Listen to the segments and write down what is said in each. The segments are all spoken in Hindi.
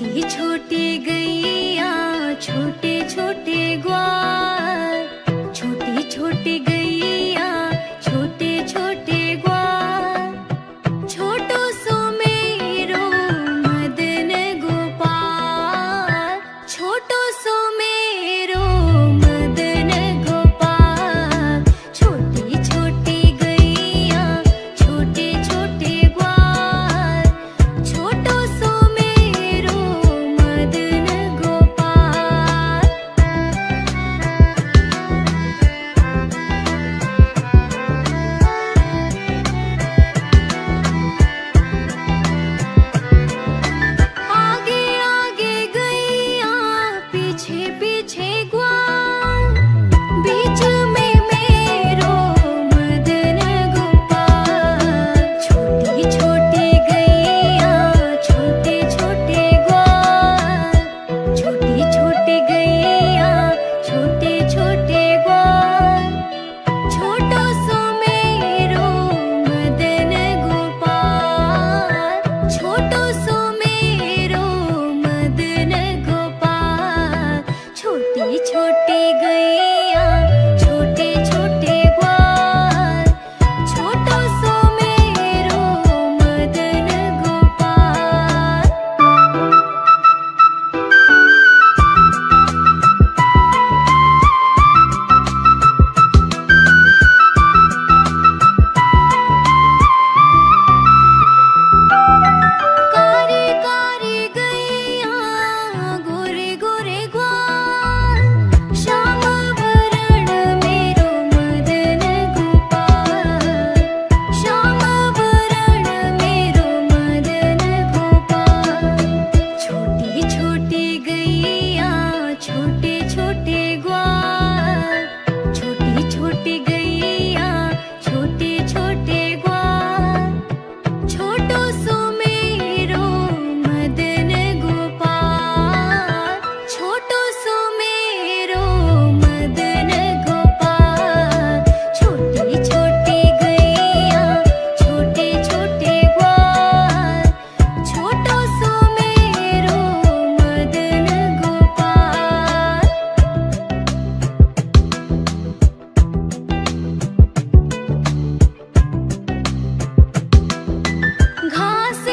छोटी छोटी गैया छोटे छोटे ग्वाल, छोटी छोटी गैया छोटे छोटे ग्वाल, छोटो सो मेरो मदन गोपाल, छोटो सो मेरो मदन गोपाल। छोटी छोटी गैया छोटे छोटे ग्वाल, छोटो सो मेरो मदन गोपाल। आगे आगे गैया पीछे पीछे ग्वाल, बीच में मेरो मदन गोपाल। छोटी छोटी गैया छोटे छोटे ग्वाल, छोटी छोटी गैया छोटे छोटे ग्वाल, छोटो सो मेरो मदन गोपाल, छोटो सो मेरो मदन गोपाल। छोटी छोटी गैया छोटे छोटे ग्वाल, छोटो सो मेरो मदन गोपाल। कारी कारी गैया गोरे गोरे ग्वाल, श्याम वरण मेरो मदन गोपाल, श्याम वरण मेरो मदन गोपाल। छोटी छोटी गैया छोटे छोटे ग्वाल, छोटी छोटी गैया छोटे छोटे ग्वाल, छोटो सो मेरो मदन गोपाल, छोटो सो मेरो मदन गोपाल। छोटी छोटी गैया छोटे छोटे ग्वाल, छोटो सो मेरो मदन गोपाल। घास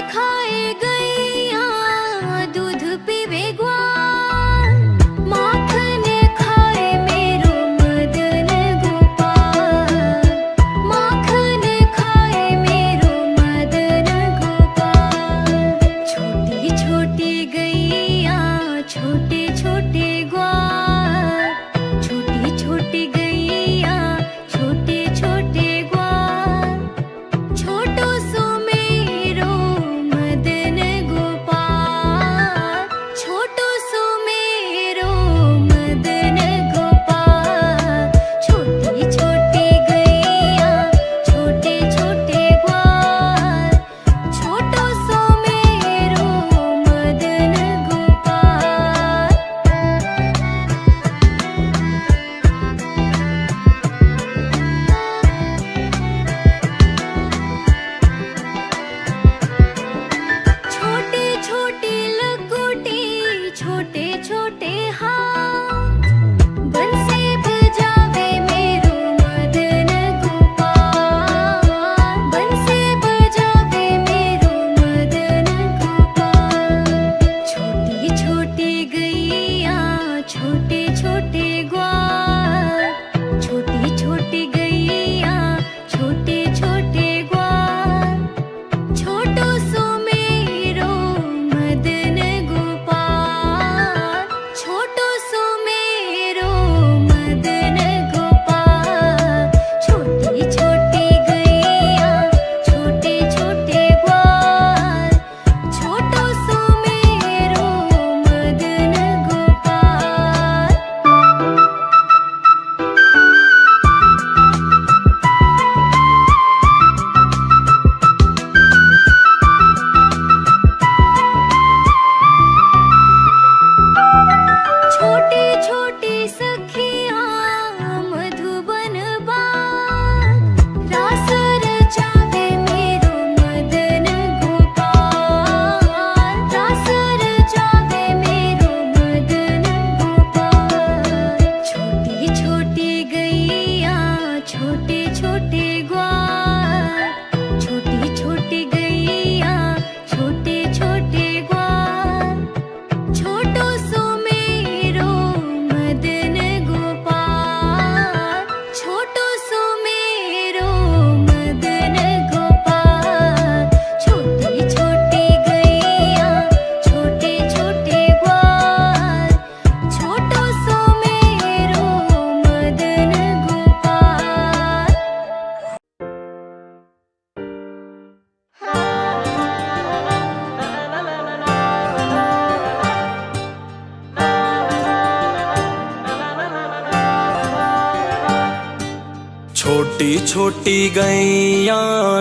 छोटी गैया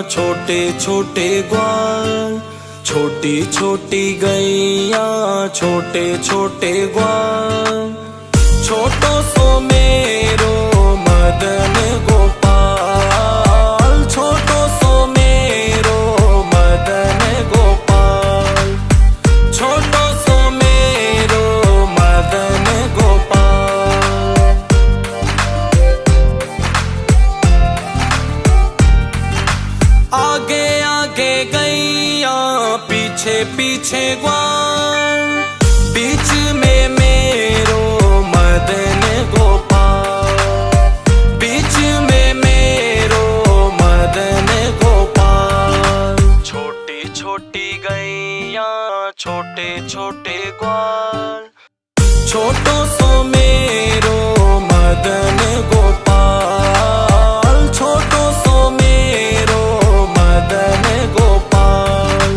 छोटे छोटे ग्वाल, छोटी छोटी गैया छोटे छोटे ग्वाल, छोटो सो मेरो मदन गोपाल, छोटो सो मेरो मदन गोपाल, छोटो सो मेरो मदन गोपाल। आगे आगे गैया पीछे पीछे ग्वाल, बीच में मेरो मदन गोपाल, बीच में मेरो मदन गोपाल। छोटी छोटी गैया छोटे छोटे ग्वाल, छोटो सो मेरो मदन गोपाल, छोटो सो मेरो मदन गोपाल,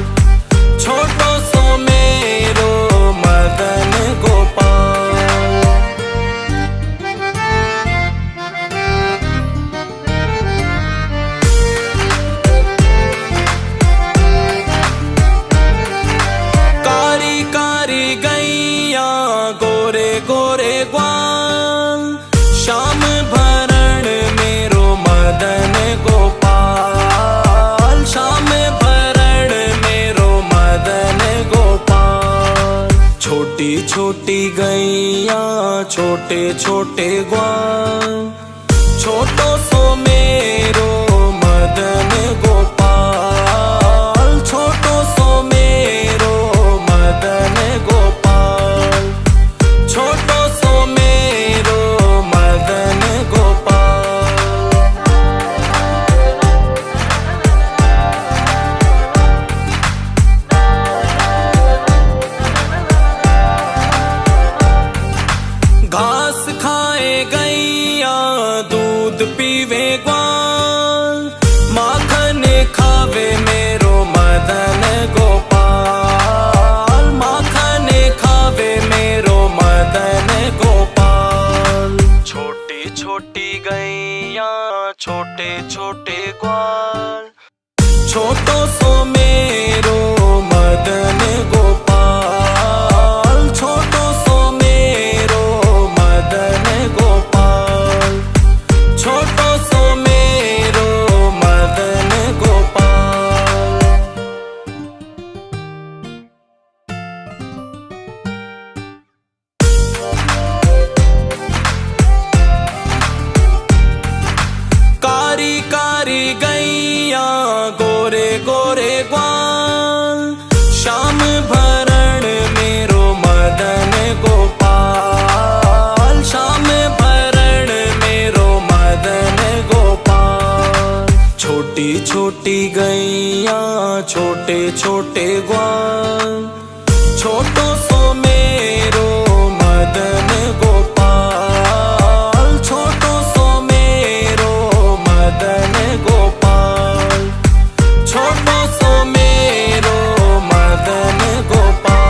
छोटो सो मेरो मदन गोपाल। कारी कारी गैया गोरे गोरे ग्वाल, श्याम भरण मेरो मदन गोपाल, श्याम भरण मेरो मदन गोपाल। छोटी छोटी गैया छोटे छोटे ग्वाल, छोटो सो मेरो मदन गोपाल, छोटो सो मेरो मदन गोपाल, छोटो सो मेरो मदन गोपाल। घास खाए गैया दूध पीवे ग्वाल, माखन खावे मेरो मदन गोपाल, माखन खावे मेरो मदन गोपाल। छोटी छोटी गैया छोटे छोटे ग्वाल, छोटो सो मेरो मदन गोपाल, छोटो सो मेरो मदन गोपाल, छोटो सो मेरो मदन गोपाल। कारी कारी गैया गोरे गोरे ग्वाल, श्याम भरण मेरो मदन गोपाल, श्याम भरण मेरो मदन गोपाल। छोटी छोटी गैया छोटे छोटे ग्वाल, छोटो सो मेरो मदन गोपाल, छोटो सो मेरो मदन गोपाल, छोटो सो मेरो मदन गोपाल।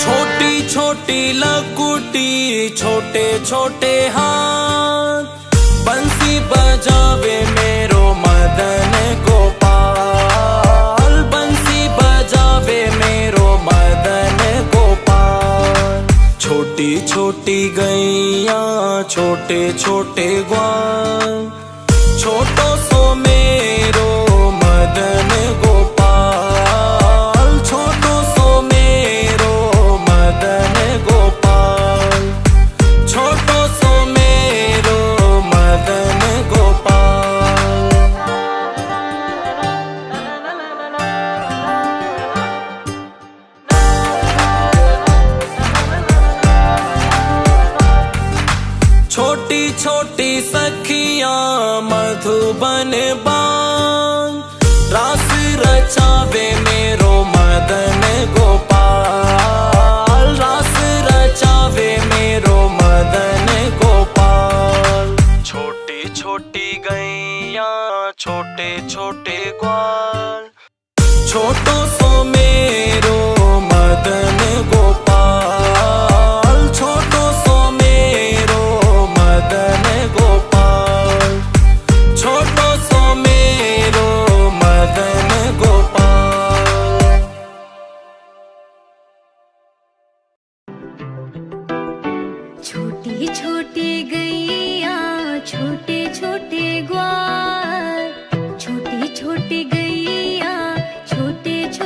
छोटी छोटी लकुटी छोटे छोटे हाथ, बंसी बजावे मेरो मदन गोपाल, बंसी बजावे मेरो मदन गोपाल। छोटी छोटी गैया छोटे छोटे ग्वाल, छोटो सो मेरो मदन गोपाल, छोटो सो मेरो मदन गोपाल, छोटो सो मेरो मदन गोपाल। छोटी छोटी सखियां मधुबन बान, रास रचावे मेरो मदन गोपाल, रास रचावे मेरो मदन गोपाल। छोटी छोटी गैया छोटे छोटे ग्वाल, छोटो सो मेरो मदन गोपाल, छोटो सो मेरो मदन गोपाल, छोटो सो मेरो मदन गोपाल। छोटी छोटी गैया छोटे छोटे ग्वाल, छोटी छोटी गैया छोटे छोटे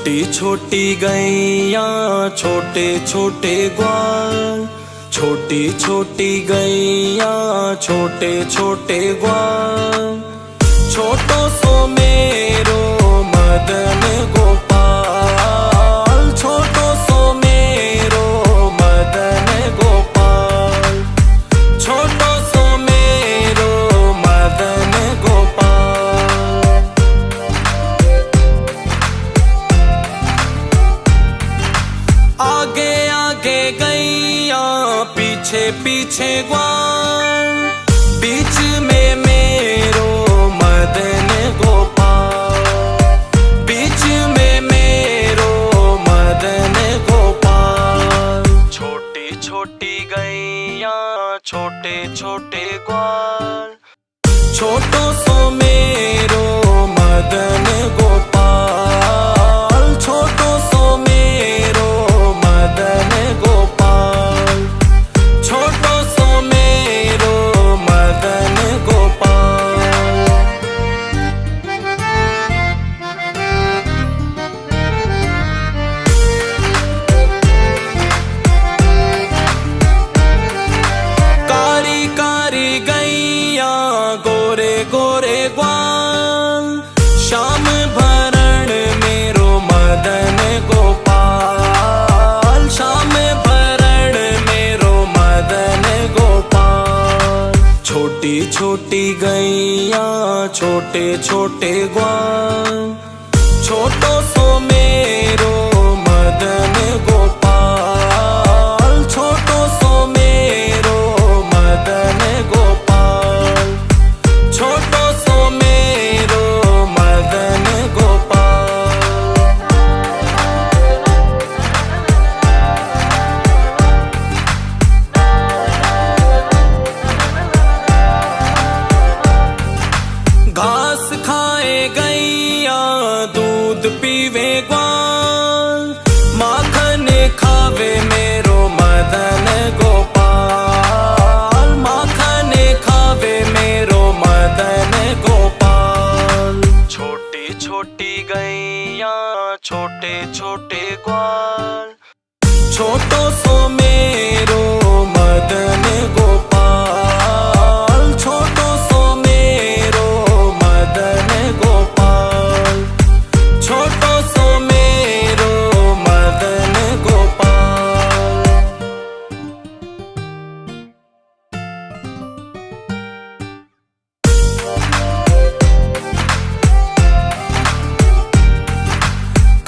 छोटी छोटी गैया छोटे छोटे ग्वाल, छोटी छोटी गैया छोटे छोटे ग्वाल, छोटो सो मेरो मदन गोपाल, छोटो सो मेरो मदन गोपाल, छोटो सो मेरो मदन गोपाल। आगे आगे गैया पीछे पीछे ग्वाल, बीच में मेरो मदन गोपाल, बीच में मेरो मदन गोपाल। छोटी छोटी गैया छोटे छोटे ग्वाल, छोटो सो मेरो मदन गोपाल, छोटो सो मेरो मदन गोपाल, छोटो सो मेरो मदन गोपाल। कारी कारी गैया गोरे गोरे ग्वाल, श्याम भरण मेरो मदन गोपाल, श्याम भरण मेरो मदन गोपाल। छोटी छोटी गैया छोटे छोटे ग्वाल, छोटो सो मेरो मदन गोपाल, छोटो सो मेरो मदन गोपाल, छोटो सो मेरो मदन गोपाल। घास खाए गैया दूध पीवे ग्वाल, माखन खावे मेरो मदन गोपाल, माखन खावे मेरो मदन गोपाल। छोटी छोटी गैया छोटे छोटे ग्वाल, छोटो सो मेरो मदन गोपाल, छोटो सो मेरो मदन गोपाल, छोटो सो मेरो मदन गोपाल।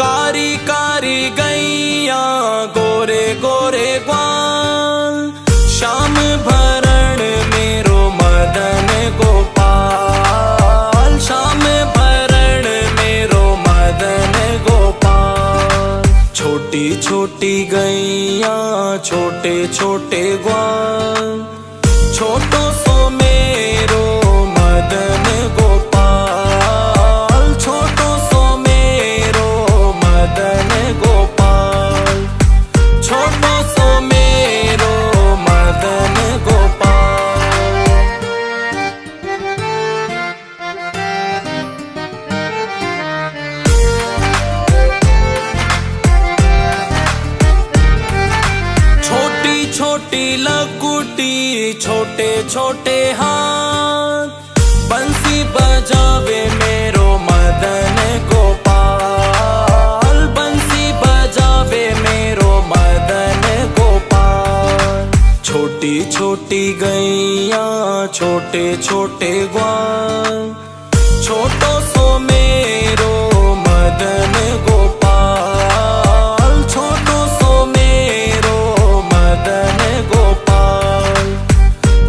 कारी कारी गैया गोरे गोरे ग्वाल, श्याम भरण मेरो मदन गोपाल, श्याम भरण मेरो मदन गोपाल। छोटी छोटी गैया छोटे छोटे ग्वाल, छोटो सो मेरो मदन गोपाल, छोटो सो मेरो मदन गोपाल, छोटो सो मेरो मदन गोपाल। छोटी छोटी लकुटी छोटे छोटे हाथ, बंसी बजावे मेरो मदन गोपाल, बंसी बजावे मेरो मदन गोपाल। छोटी छोटी गैया छोटे छोटे ग्वाल, छोटो सो मेरो मदन गोपाल, छोटो सो मेरो मदन गोपाल,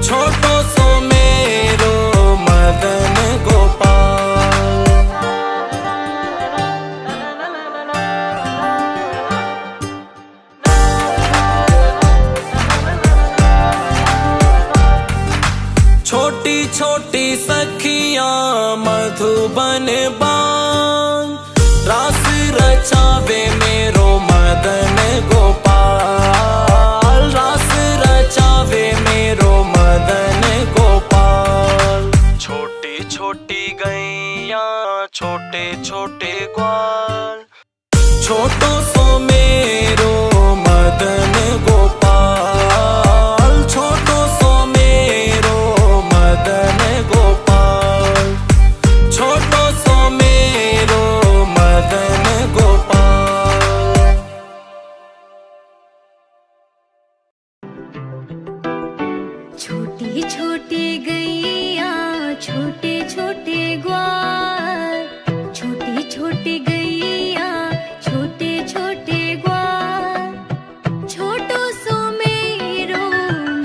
छोटो सो मेरो मदन गोपाल। छोटी छोटी सखियां मधुबन बान, रास रचावे मेरो मदन गोपाल, रास रचावे मेरो मदन गोपाल। छोटी छोटी गैया छोटे छोटे ग्वाल, छोटो सो मेरो मदन गोपाल, छोटो सो मेरो मदन गोपाल, छोटो सो मेरो मदन गोपाल। छोटी छोटी गैया छोटे छोटे ग्वाल, छोटी छोटी गैया छोटे छोटे ग्वाल, छोटो सो मेरो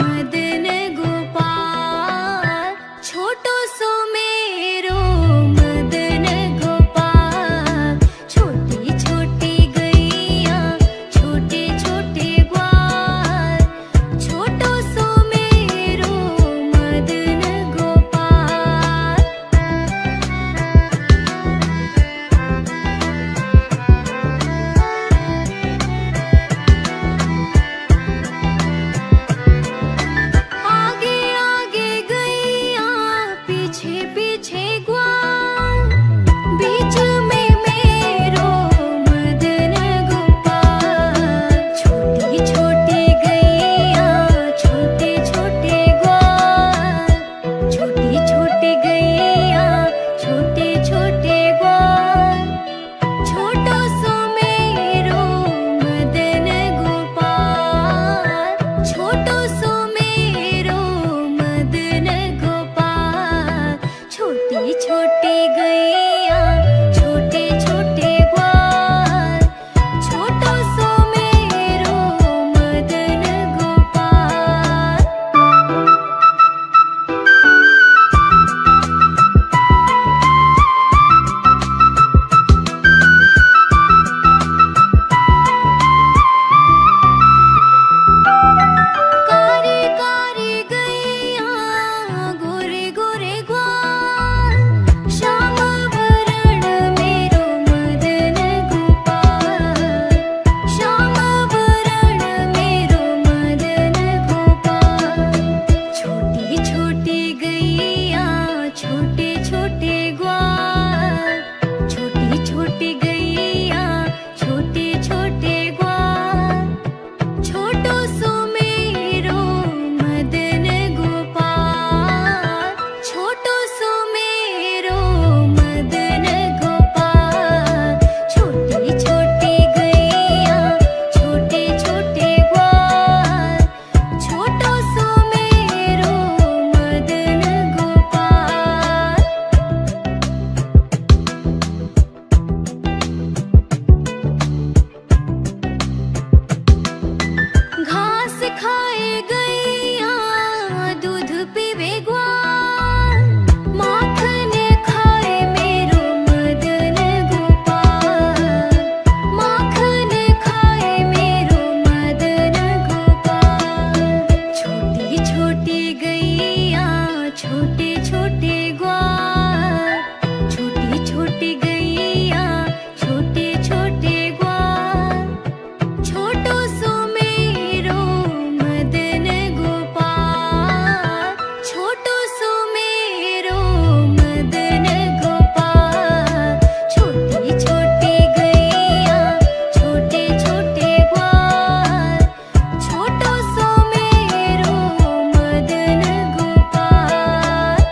मदन गोपाल, छोटो सो मेरो मदन गोपाल, छोटी छोटी गैया छोटे छोटे ग्वाल, छोटो सो मेरो मदन गोपाल। आगे आगे गैया पीछे पीछे ग्वाल, बीच में मेरो मदन गोपाल, छोटी छोटी गैया छोटे छोटे ग्वाल, छोटी छोटी गैया छोटे छोटे ग्वाल, छोटो सो मेरो मदन गोपाल, छोटो सो मेरो मदन गोपाल, छोटी छोटी गैया छोटे छोटे ग्वाल, छोटो सो मेरो मदन गोपाल। कारी कारी गैया गोरे गोरे ग्वाल, श्याम वरण मेरो मदन गोपाल, श्याम वरण मेरो मदन गोपाल, छोटी छोटी गैया छोटे छोटे ग्वाल, छोटी छोटी गैया छोटे छोटे ग्वाल, छोटो सो मेरो मदन गोपाल, छोटो सो मेरो मदन गोपाल, छोटी छोटी गैया छोटे छोटे ग्वाल, छोटो सो मेरो मदन गोपाल। घास खाए गैया दूध पीवे ग्वाल, माखन खाए मेरो मदन गोपाल, माखन खाए मेरो मदन गोपाल, छोटी छोटी गैया छोटे छोटे ग्वाल, छोटी छोटी गैया छोटे छोटे ग्वाल, छोटो सो मेरो मदन गोपाल, छोटो सो मेरो मदन गोपाल, छोटी छोटी गैया छोटे छोटे ग्वाल, छोटो सो मेरो मदन गोपाल।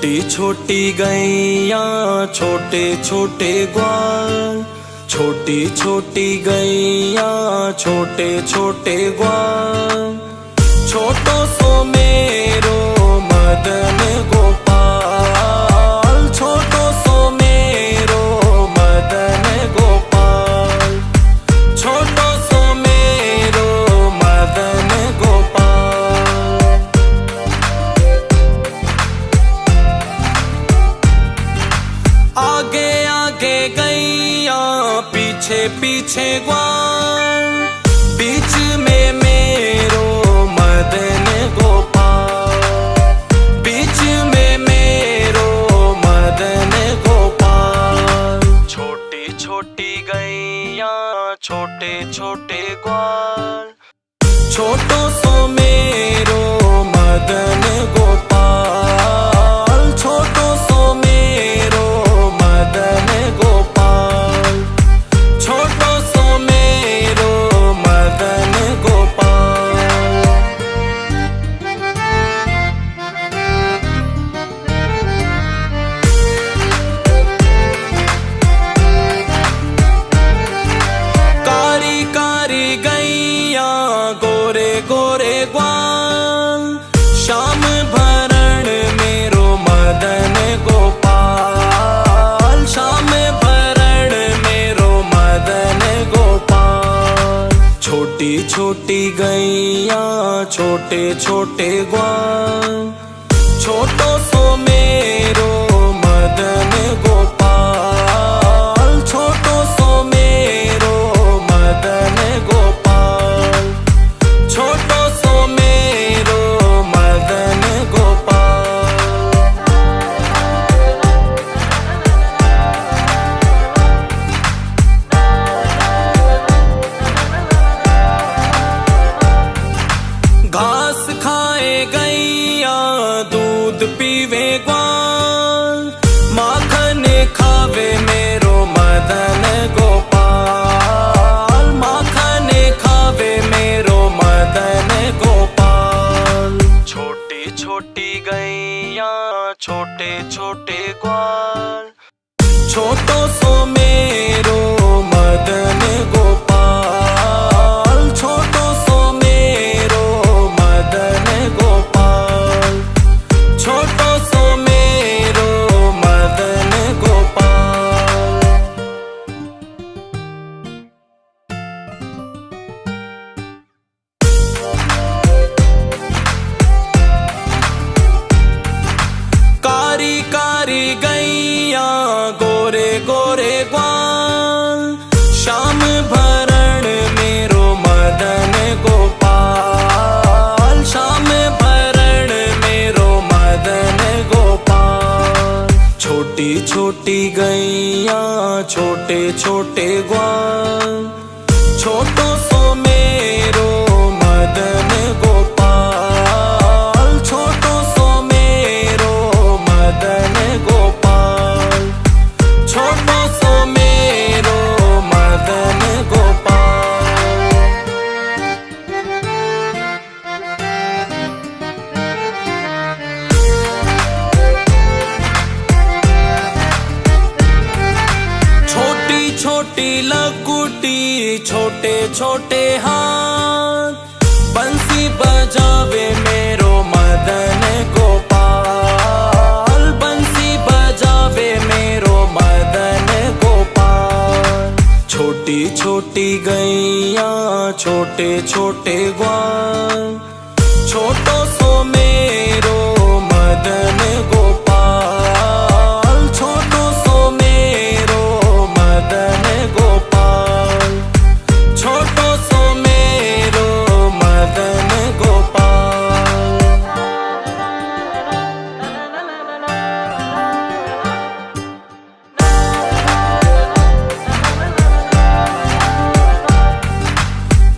छोटी छोटी गैया छोटे छोटे ग्वाल, छोटी छोटी गैया छोटे छोटे ग्वाल, छोटो सो मेरो मदन गोपाल, छोटो सो मेरो मदन गोपाल, छोटो सो मेरो मदन गोपाल। आगे आगे गैया पीछे पीछे ग्वाल, बीच में मेरो मदन गोपाल, बीच में मेरो मदन गोपाल। छोटी छोटी गैया छोटे छोटे ग्वाल, छोटो सो मेरो मदन गोपाल, छोटो सो मेरो मदन गोपाल, छोटो सो मेरो मदन गोपाल। कारी कारी गैया गोरे गोरे ग्वाल, श्याम भरण मेरो मदन गोपाल, श्याम भरण मेरो मदन गोपाल। छोटी छोटी गैया छोटे छोटे ग्वाल, छोटो सो मेरो मदन गोपाल, छोटो सो मेरो मदन गोपाल, छोटो सो मेरो मदन गोपाल। घास खाए गैया दूध पीवे ग्वाल, माखन खावे मेरो मदन गोपाल, माखन खावे मेरो मदन गोपाल। छोटी छोटी गैया छोटे छोटे ग्वाल, छोटो सो मेरो मदन गोपाल, छोटो सो मेरो मदन गोपाल, छोटो सो मेरो मदन गोपाल। कारी कारी गैया गोरे गोरे ग्वाल, श्याम भरण मेरो मदन गोपाल, श्याम भरण मेरो मदन गोपाल। छोटी छोटी गैया छोटे छोटे ग्वाल, छोटो सो मेरो मदन गोपाल, छोटो सो मेरो मदन गोपाल, छोटो सो मेरो मदन गोपाल। छोटी छोटी लकुटी छोटे छोटे हाथ, बंसी बजावे मेरो मदन गोपाल, बंसी बजावे मेरो मदन गोपाल। छोटी छोटी गैया छोटे छोटे ग्वाल, छोटो सो मेरो मदन गोपाल, छोटो सो मेरो मदन गोपाल, छोटो सो मेरो मदन गोपाल।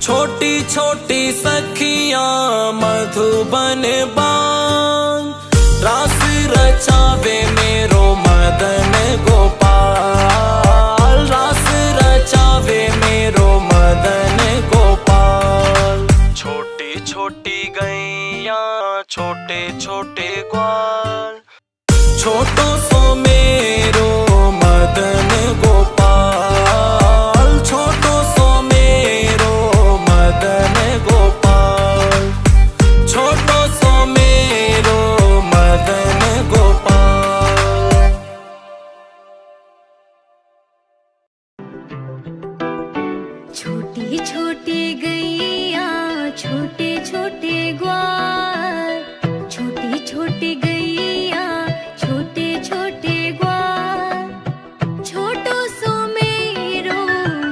छोटी छोटी सखियां मधुबन बाग, रास रचावे मेरो मदन गोपाल, रास रचावे मेरो मदन गोपाल। छोटी छोटी गैया छोटे छोटे ग्वाल, छोटो सो मेरो मदन गोपाल, छोटो सो मेरो मदन गोपाल, छोटो सो मेरो मदन गोपाल। छोटी छोटी गैया छोटे छोटे ग्वाल, छोटी छोटी गैया छोटे छोटे ग्वाल, छोटो सो मेरो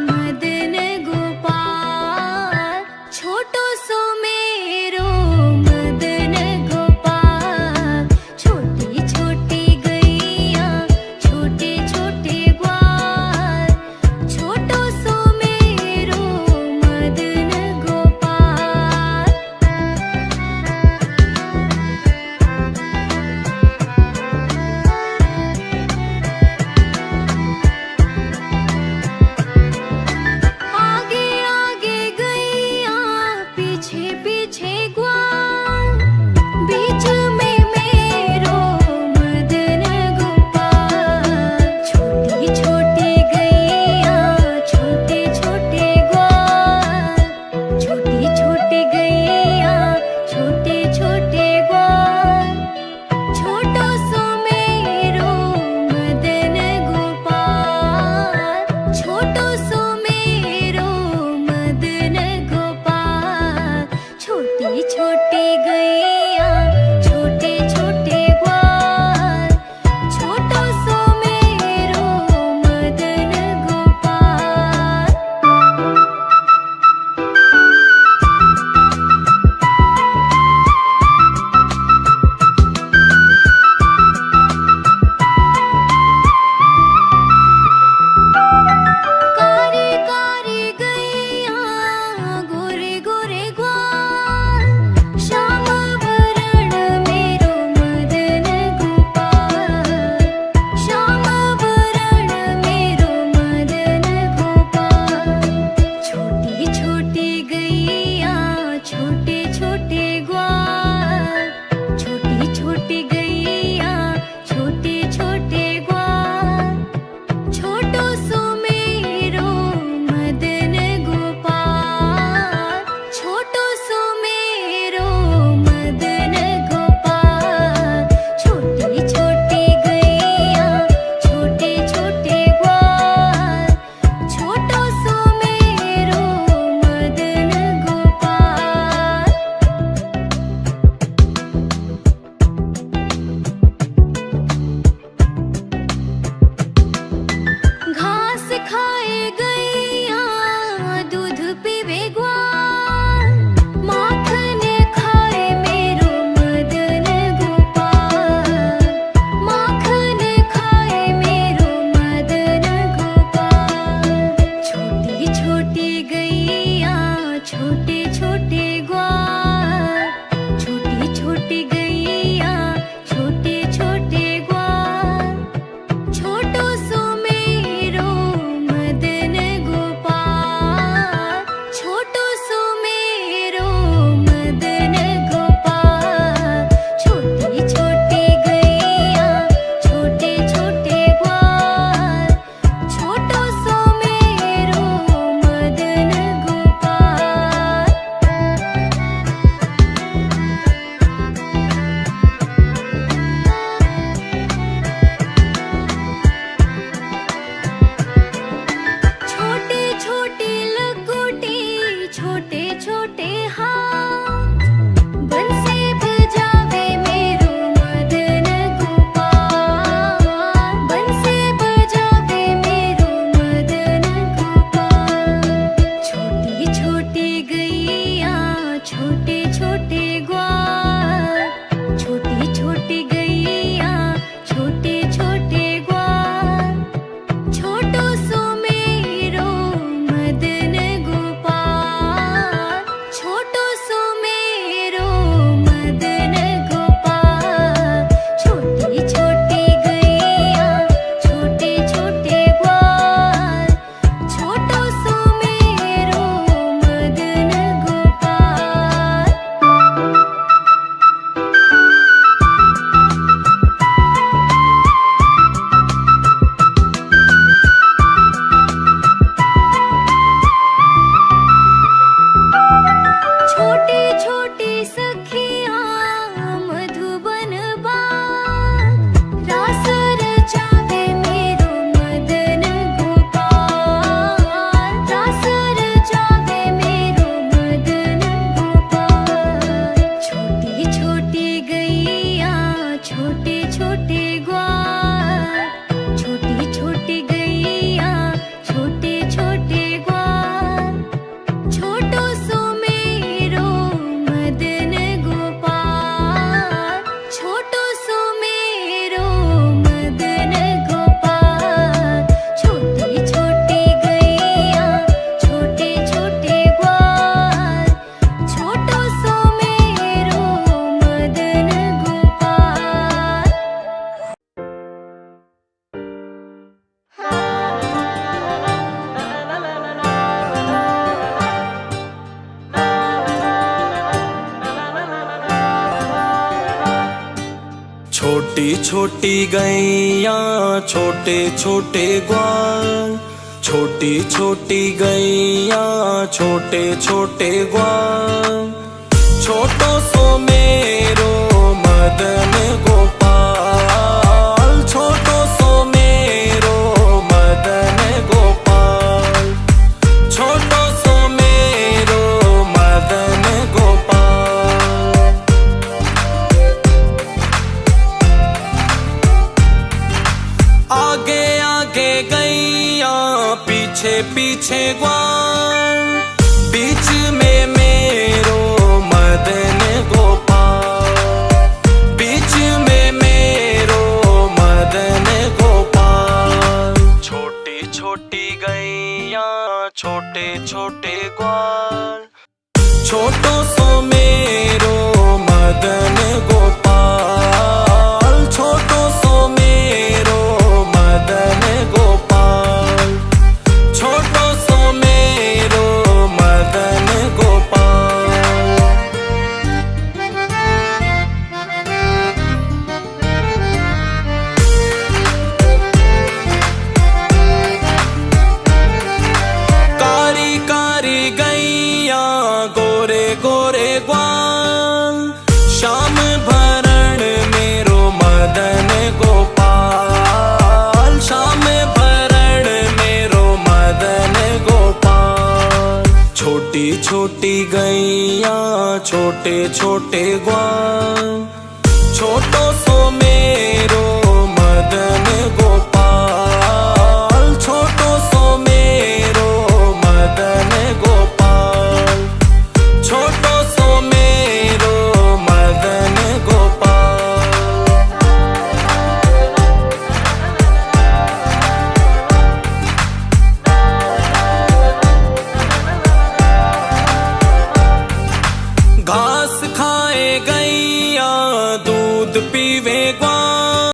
मदन गोपाल, छोटो सो मेरो मदन गोपाल, छोटी छोटी गैया छोटे छोटे ग्वाल, छोटो सो मेरो मदन गोपाल। आगे आगे गैया पीछे पीछे ग्वाल, बीच में मेरो मदन गोपाल, छोटी छोटी गैया छोटे छोटे ग्वाल, छोटी छोटी गैया छोटे छोटे ग्वाल, छोटो सो मेरो मदन गोपाल, छोटो सो मेरो मदन गोपाल, छोटी छोटी गैया छोटे छोटे ग्वाल, छोटो सो मेरो मदन गोपाल। कारी कारी गैया गोरे गोरे ग्वाल, श्याम भरण मेरो मदन गोपाल, श्याम भरण मेरो मदन गोपाल, छोटी छोटी गैया छोटे छोटे ग्वाल, छोटी छोटी गैया छोटे छोटे ग्वाल, छोटो सो मेरो मदन गोपाल, छोटो सो मेरो मदन गोपाल, छोटी छोटी गैया छोटे छोटे ग्वाल, छोटो सो मेरो मदन गोपाल। घास खाए गैया दूध पीवे ग्वाल, माखन खाए मेरो मदन गोपाल, माखन खाए मेरो मदन गोपाल, छोटी छोटी गैया छोटे छोटे ग्वाल, छोटी छोटी गैया छोटे छोटे ग्वाल, छोटो सो मेरो मदन गोपाल, छोटो सो मेरो मदन गोपाल, छोटी छोटी गैया छोटे छोटे ग्वाल, छोटो सो मेरो मदन गोपाल। सो मेरो मदन गोपाल, छोटो सो मेरो मदन गोपाल। छोटी छोटी गैया छोटे छोटे ग्वाल, छोटो सो मेरो मदन गोपाल। छोटी छोटी गैया छोटे छोटे ग्वाल, छोटी छोटी गैया छोटे छोटे ग्वाल। छोटो सो मेरो मदन गोपाल, छोटो सो मेरो मदन गोपाल, छोटो सो मेरो मदन गोपाल। आगे आगे गैया पीछे पीछे ग्वाल, बीच में मेरो मदन गोपाल, बीच में मेरो मदन गोपाल। छोटी छोटी गैया छोटे छोटे ग्वाल, छोटो सो मेरो मदन गोपाल, छोटो सो मेरो मदन गोपाल, छोटो सो मेरो मदन गोपाल। कारी कारी गैया गोरे गोरे ग्वाल, श्याम भरण मेरो मदन गोपाल, श्याम भरण मेरो मदन गोपाल। छोटी छोटी गैया छोटे छोटे ग्वाल, छोटो सो मेरो